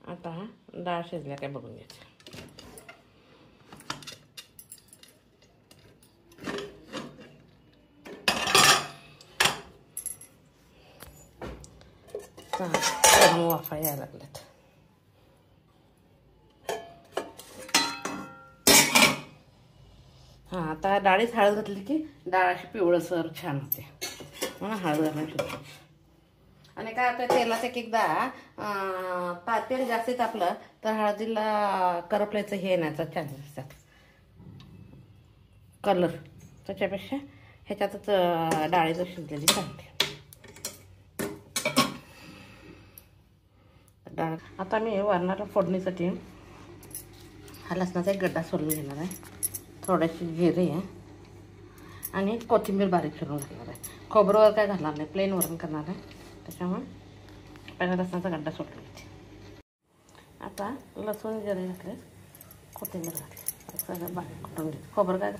आता डाळ शिजल्या काय बघून घ्यायचं. गरम वाफा यायला लागल्यात. हां, आता डाळीत हळद घातली की डाळ अशी पिवळसर छान होते म्हणून हळद घालून शिजवतो. आणि काय आता तेलात एकदा तेल जास्त तापलं तर हळदीला करपल्याचं हे येण्याचा चान्सेस असतात, कलर. त्याच्यापेक्षा ह्याच्यातच डाळीचं शिजलेली चालते डाळ. आता मी वरणाला फोडणीसाठी हा लसणाचा एक गड्डा सोलून घेणार आहे, थोडीशी जिरे आहे आणि कोथिंबीर बारीक चिरून घालणार आहे. खोबरं काय घालणार नाही, प्लेन वरण करणार आहे. त्याच्यामुळे पहिला लसणाचा गड्डा सोडून घेते. आता लसूण जिरे घातले, कोथिंबीर घातली, सगळं बारीक कुटून घेते. खोबरं काय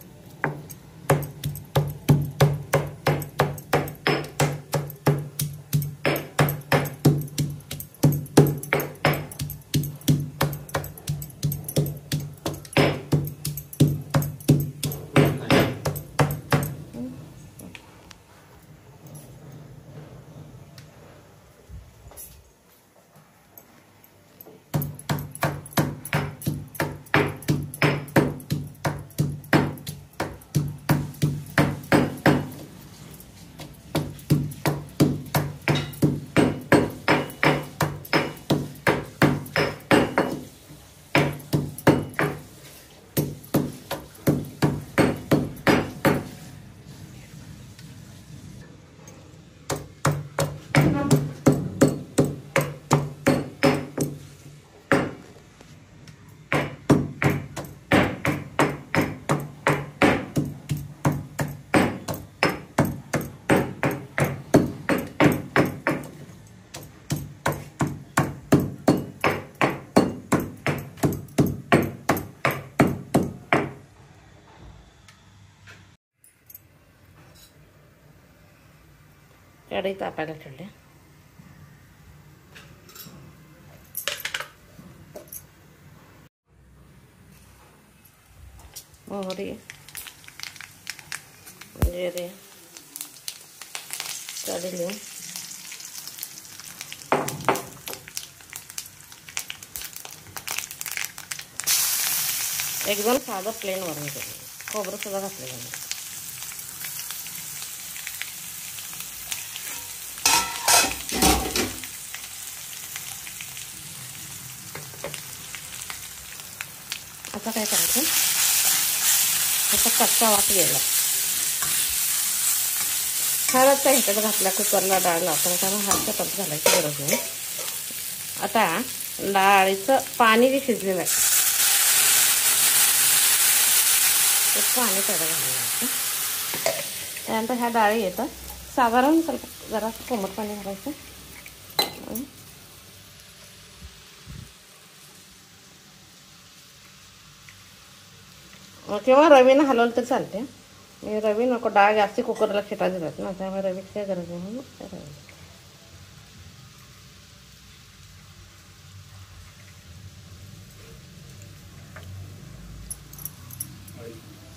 कढई तापायला ठेवली. मोहरी, जिरे, कढी, एकदम साधं प्लेन वरण केलं. खोबरं सुद्धा घातलेलं नाही. आता काय करायचं, ह्याचा कच्चा वास गेला. खरंच त्या ह्याच्यात घातल्या कुकरला डाळ लावताना, कारण हातच्या परत घालायची गरज नाही. आता डाळीचं पाणी जे शिजलेलं आहे ते पाणी तेवढं घालायचं. त्यानंतर ह्या डाळी येतात साधारण जरा कोमट पाणी घालायचं. किंवा रवीनं हलवलं तर चालते. मी रवी नको, डाळ जास्त कुकरला शिटा दिल्यात ना, त्यामुळे रवीची काय गरज नाही म्हणून रवी.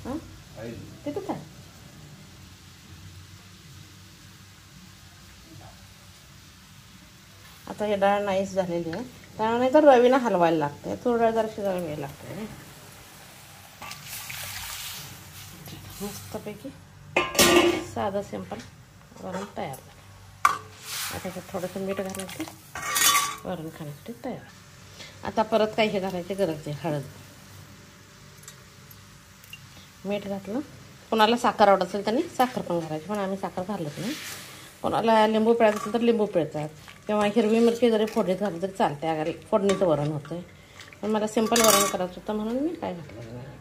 हां, तिथंच आहे. आता हे डाळ नाहीच झालेली आहे, त्यामुळे तर रवीनं हलवायला लागते. थोडं जरा शिजायला वेळ लागते. मस्तपैकी साधं सिंपल वरण तयार झालं. आता त्याच्यात थोडंसं मीठ घालायचं, वरण खाण्यासाठी तयार. आता परत काही हे घालायची गरज आहे. हळद, मीठ घातलं. कोणाला साखर आवडत असेल त्यांनी साखर पण घालायची, पण आम्ही साखर घालत नाही. कोणाला लिंबू पिळायचं असेल तर लिंबू पिळतात, किंवा हिरवी मिरची जरी फोडणीत घातली तरी चालते. अगर फोडणीचं वरण होतं, पण मला सिंपल वरण करायचं होतं म्हणून मी काय घातलं नाही.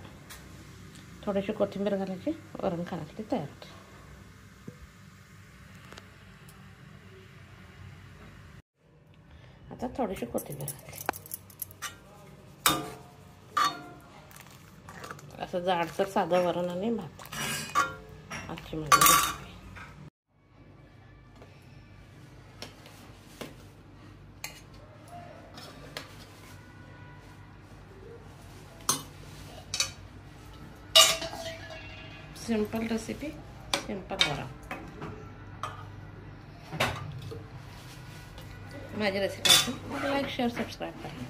थोडीशी कोथिंबीर घालायची, वरण खाण्यासाठी तयार होतं. आता थोडीशी कोथिंबीर घातली. असं जाडसर साधं वरण आणि भात. आजची माझी रेसिपी. सिंपल रेसिपी, सिंपल वरण. माझी रेसिपी लाईक शेअर सबस्क्राईब करा.